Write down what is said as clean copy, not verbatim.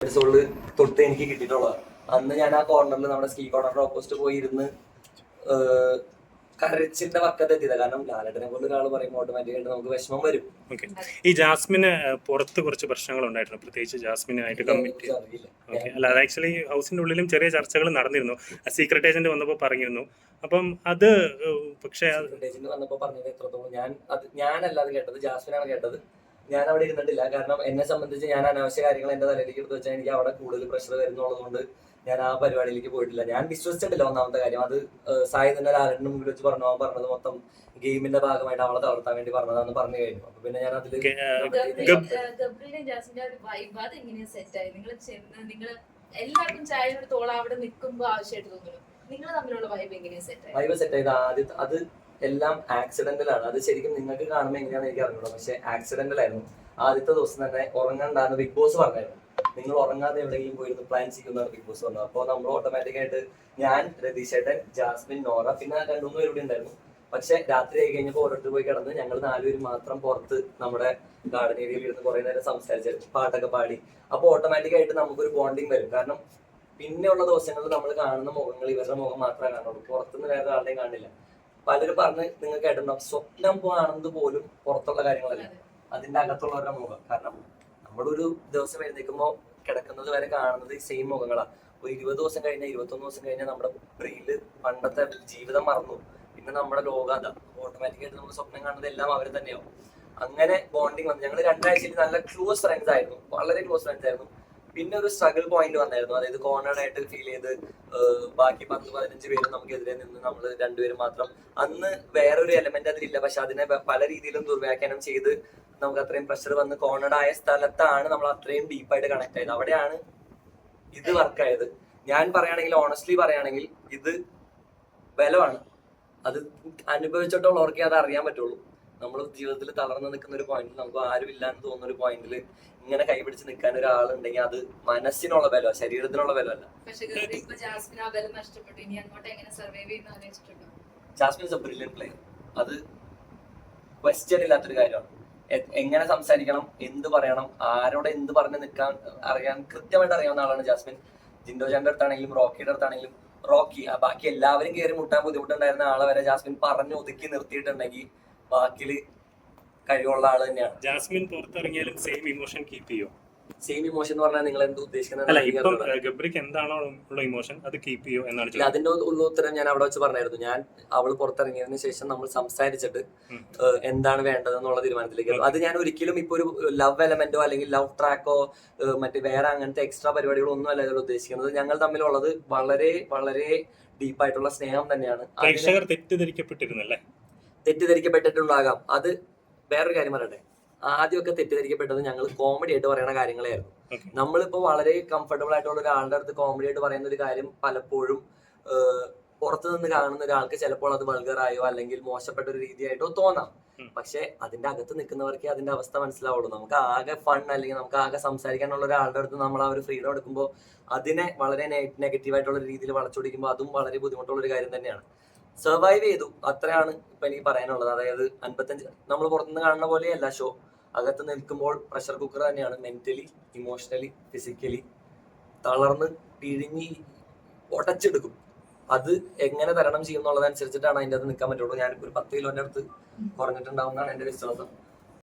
എപ്പിസോഡില് തൊട്ട് എനിക്ക് കിട്ടിയിട്ടുള്ളത്. അന്ന് ഞാൻ ആ കോർണറിൽ നമ്മുടെ സ്കീ കോർണറിന്റെ ഓപ്പോസിറ്റ് പോയി ഇരുന്ന് കരച്ചിന്റെ വക്കത്ത് എത്തിയത്. കാരണം ലാലേട്ടനെ പോലെ ഒരാൾ പറയുമ്പോൾ ഓട്ടോമാറ്റിക്കായിട്ട് നമുക്ക് വിഷമം വരും. ഈ ജാസ്മിന് പുറത്ത് കുറച്ച് പ്രശ്നങ്ങൾ ഉണ്ടായിരുന്നു, പ്രത്യേകിച്ച് ജാസ്മിനായിട്ട് കമ്മിറ്റി. അല്ല, അത് ആക്ച്വലി ഹൗസിന്റെ ഉള്ളിലും ചെറിയ ചർച്ചകൾ നടന്നിരുന്നു. സീക്രട്ട് ഏജന്റ് വന്നപ്പോൾ പറഞ്ഞിരുന്നു. അപ്പം അത് പക്ഷേ ഏജന്റ് വന്നപ്പോൾ പറഞ്ഞത് എത്രത്തോളം ഞാനല്ലാതെ കേട്ടത്, ജാസ്മിനാണ് കേട്ടത്. ഞാൻ അവിടെ ഇരുന്നിട്ടില്ല. കാരണം എന്നെ സംബന്ധിച്ച് ഞാൻ അനാവശ്യ കാര്യങ്ങൾ എന്റെ തലയിലേക്ക് എടുത്ത് വെച്ചാൽ എനിക്ക് അവിടെ കൂടുതൽ പ്രഷർ വരുന്നുള്ളതുകൊണ്ട് ഞാൻ ആ പരിപാടിയിലേക്ക് പോയിട്ടില്ല. ഞാൻ വിശ്വസിച്ചിട്ടില്ല. ഒന്നാമത്തെ കാര്യം അത് സായി തന്നെ ലാലേട്ടന്റെ മുമ്പിൽ വെച്ച് പറഞ്ഞു. അവൻ പറഞ്ഞത് മൊത്തം ഗെയിമിന്റെ ഭാഗമായിട്ട് അവളെ തളർത്താൻ വേണ്ടി പറഞ്ഞതാന്ന് പറഞ്ഞു കഴിഞ്ഞു. അപ്പൊ പിന്നെ ഞാൻ അതിൽ എല്ലാവർക്കും ചായയുടെ തോള അവിടെ നിൽക്കുമ്പോ ആവശ്യമായിട്ട് തോന്നുന്നു. നിങ്ങൾ തമ്മിലുള്ള വൈബ് സെറ്റ് ആയത് ആദ്യത്തെ അത് എല്ലാം ആക്സിഡന്റലാണ്. അത് ശരിക്കും നിങ്ങൾക്ക് കാണുമ്പോൾ എങ്ങനെയാണെന്ന് എനിക്ക് അറിഞ്ഞൂടാ. പക്ഷെ ആക്സിഡന്റൽ ആയിരുന്നു. ആദ്യത്തെ ദിവസം തന്നെ ഉറങ്ങണ്ടാന്ന് ബിഗ് ബോസ് പറഞ്ഞായിരുന്നു. നിങ്ങൾ ഉറങ്ങാതെ എവിടെയെങ്കിലും പോയിരുന്നു പ്ലാൻ ചെയ്യുന്നതാണ് ബിഗ് ബോസ് പറഞ്ഞത്. അപ്പോൾ നമ്മൾ ഓട്ടോമാറ്റിക് ആയിട്ട് ഞാൻ, രതീഷ് ഏട്ടൻ, ജാസ്മിൻ, നോറ, പിന്നെ 2-3 പേര് ഇവിടെ ഉണ്ടായിരുന്നു. പക്ഷെ രാത്രി ആയി കഴിഞ്ഞപ്പോൾ ഓരോരുത്തർ പോയി കിടന്ന് ഞങ്ങൾ 4 പേര് മാത്രം പുറത്ത് നമ്മുടെ ഗാർഡൻ ഏരിയയിൽ ഇരുന്ന് കുറെ നേരം സംസാരിച്ച് പാട്ടൊക്കെ പാടി. അപ്പോൾ ഓട്ടോമാറ്റിക് ആയിട്ട് നമുക്കൊരു ബോണ്ടിങ് വരും. കാരണം പിന്നെയുള്ള ദിവസങ്ങളിൽ നമ്മൾ കാണുന്ന മുഖങ്ങൾ ഇവരുടെ മുഖം മാത്രമേ കാണുള്ളൂ, പുറത്തുനിന്ന് വേറെ ആളുടെയും കാണില്ല. പലരും പറഞ്ഞ് നിങ്ങൾ കേട്ടിട്ടുണ്ടാവും, സ്വപ്നം കാണുന്നത് പോലും പുറത്തുള്ള കാര്യങ്ങളല്ല, അതിന്റെ അകത്തുള്ളവരുടെ മുഖം. കാരണം നമ്മളൊരു ദിവസം എഴുന്നേൽക്കുമ്പോൾ കിടക്കുന്നത് വരെ കാണുന്നത് ഈ സെയിം മുഖങ്ങളാണ്. ഒരു 20 ദിവസം കഴിഞ്ഞാൽ 21 ദിവസം കഴിഞ്ഞാൽ നമ്മുടെ ബ്രെയിനിൽ പണ്ടത്തെ ജീവിതം മറന്നു. പിന്നെ നമ്മുടെ ലോകം അതാ. ഓട്ടോമാറ്റിക്കായിട്ട് നമ്മൾ സ്വപ്നം കാണുന്നത് എല്ലാം അവർ തന്നെയാവും. അങ്ങനെ ബോണ്ടിങ് വന്നു. ഞങ്ങൾ 2 ആഴ്ചയിൽ നല്ല ക്ലോസ് ഫ്രണ്ട്സ് ആയിരുന്നു, വളരെ ക്ലോസ് ഫ്രണ്ട്സ് ആയിരുന്നു. പിന്നെ ഒരു സ്ട്രഗിൾ പോയിന്റ് വന്നായിരുന്നു. അതായത് കോർണേഡ് ആയിട്ട് ഫീൽ ചെയ്ത് ബാക്കി 10-15 പേര് നമുക്കെതിരെ നിന്ന് നമ്മൾ 2 പേരും മാത്രം. അന്ന് വേറൊരു എലമെന്റ് അതിലില്ല. പക്ഷെ അതിനെ പല രീതിയിലും ദുർവ്യാഖ്യാനം ചെയ്ത് നമുക്ക് അത്രയും പ്രഷർ വന്ന് കോർണേഡ് ആയ സ്ഥലത്താണ് നമ്മൾ അത്രയും ഡീപ്പായിട്ട് കണക്ട് ആയത്. അവിടെയാണ് ഇത് വർക്കായത്. ഞാൻ പറയുകയാണെങ്കിൽ, ഓണസ്റ്റ്ലി പറയുകയാണെങ്കിൽ, ഇത് ബലമാണ്. അത് അനുഭവിച്ചിട്ടുള്ളവർക്കേ അത് അറിയാൻ പറ്റുള്ളൂ. നമ്മൾ ജീവിതത്തിൽ തളർന്നു നിൽക്കുന്ന ഒരു പോയിന്റിൽ, നമുക്ക് ആരും ഇല്ലാന്ന് തോന്നുന്ന ഒരു പോയിന്റിൽ ഇങ്ങനെ കൈപിടിച്ച് നിൽക്കാൻ ഒരാളുണ്ടെങ്കിൽ അത് മനസ്സിനുള്ള ബലമാണ്, ശരീരത്തിനുള്ള ബലമല്ല. Jasmine is a brilliant player. അത് ക്വസ്റ്റ്യൻ ഇല്ലാത്തൊരു കാര്യമാണ്. എങ്ങനെ സംസാരിക്കണം, എന്ത് പറയണം, ആരോട് എന്ത് പറഞ്ഞ് നിൽക്കാൻ അറിയാൻ കൃത്യമായിട്ട് അറിയാവുന്ന ആളാണ് ജാസ്മിൻ. ജിൻഡോ ചാന്റെ അടുത്താണെങ്കിലും റോക്കിയുടെ അടുത്താണെങ്കിലും, ബാക്കി എല്ലാവരും കയറി മുട്ടാൻ ബുദ്ധിമുട്ടുണ്ടായിരുന്ന ആളെ വരെ ജാസ്മിൻ പറഞ്ഞു ഒതുക്കി നിർത്തിയിട്ടുണ്ടെങ്കിൽ ബാക്കില് കഴിവുള്ള ആള് തന്നെയാണ്. ജാസ്മിൻ പുറത്തിറങ്ങിയാലും സെയിം ഇമോഷൻ കീപ്പ് ചെയ്യോ? സെയിം ഇമോഷൻ എന്ന് പറഞ്ഞാൽ നിങ്ങൾ എന്ത് ഉദ്ദേശിക്കുന്നത്? ഗബ്രിക്ക് എന്താണോ ഉള്ള ഇമോഷൻ അത് കീപ്പ് ചെയ്യോ എന്നാണ്. അതിന്റെ ഉള്ള ഉത്തരം ഞാൻ അവിടെ വെച്ച് പറഞ്ഞായിരുന്നു. ഞാൻ അവള് പുറത്തിറങ്ങിയതിനു ശേഷം നമ്മൾ സംസാരിച്ചിട്ട് എന്താണ് വേണ്ടതെന്നുള്ള തീരുമാനത്തിലേക്ക്. അത് ഞാൻ ഒരിക്കലും ഇപ്പൊ ഒരു ലവ് എലമെന്റോ അല്ലെങ്കിൽ ലവ് ട്രാക്കോ മറ്റേ വേറെ അങ്ങനത്തെ എക്സ്ട്രാ പരിപാടികളോ ഒന്നും അല്ല ഇതിൽ ഉദ്ദേശിക്കുന്നത്. ഞങ്ങൾ തമ്മിലുള്ളത് വളരെ വളരെ ഡീപ്പായിട്ടുള്ള സ്നേഹം തന്നെയാണ്. പ്രേക്ഷകർ തെറ്റിദ്ധരിക്കപ്പെട്ടിരുന്നല്ലേ? തെറ്റിദ്ധരിക്കപ്പെട്ടിട്ടുണ്ടാകാം. അത് വേറൊരു കാര്യം പറയട്ടെ. ആദ്യമൊക്കെ തെറ്റിദ്ധരിക്കപ്പെട്ടത് ഞങ്ങൾ കോമഡി ആയിട്ട് പറയുന്ന കാര്യങ്ങളായിരുന്നു. നമ്മളിപ്പോ വളരെ കംഫർട്ടബിൾ ആയിട്ടുള്ള ഒരാളുടെ അടുത്ത് കോമഡി ആയിട്ട് പറയുന്ന ഒരു കാര്യം പലപ്പോഴും പുറത്തു നിന്ന് കാണുന്ന ഒരാൾക്ക് ചിലപ്പോൾ അത് വൾഗറായോ അല്ലെങ്കിൽ മോശപ്പെട്ട ഒരു രീതിയായിട്ടോ തോന്നാം. പക്ഷെ അതിന്റെ അകത്ത് നിൽക്കുന്നവർക്ക് അതിന്റെ അവസ്ഥ മനസ്സിലാവുള്ളൂ. നമുക്ക് ആകെ ഫൺ അല്ലെങ്കിൽ നമുക്ക് ആകെ സംസാരിക്കാനുള്ള ഒരാളുടെ അടുത്ത് നമ്മൾ ആ ഒരു ഫ്രീഡം എടുക്കുമ്പോൾ അതിനെ വളരെ നെഗറ്റീവായിട്ടുള്ള രീതിയിൽ വളച്ചൊടിക്കുമ്പോൾ അതും വളരെ ബുദ്ധിമുട്ടുള്ള ഒരു കാര്യം തന്നെയാണ്. സർവൈവ് ചെയ്തു, അത്രയാണ് ഇപ്പൊ എനിക്ക് പറയാനുള്ളത്. അതായത് 55 നമ്മൾ പുറത്തുനിന്ന് കാണുന്ന പോലെയല്ല ഷോ. അകത്ത് നിൽക്കുമ്പോൾ പ്രഷർ കുക്കർ തന്നെയാണ്. മെന്റലി, ഇമോഷണലി, ഫിസിക്കലി തളർന്ന് പിഴിഞ്ഞി ഉടച്ചെടുക്കും. അത് എങ്ങനെ തരണം ചെയ്യുന്നുള്ളതനുസരിച്ചിട്ടാണ് അതിൻ്റെ അത് നിൽക്കാൻ പറ്റുള്ളൂ. ഞാനിപ്പോൾ ഒരു 10 കിലോന്റെ അടുത്ത് കുറഞ്ഞിട്ടുണ്ടാവുന്നതാണ് എന്റെ വിശ്വാസം.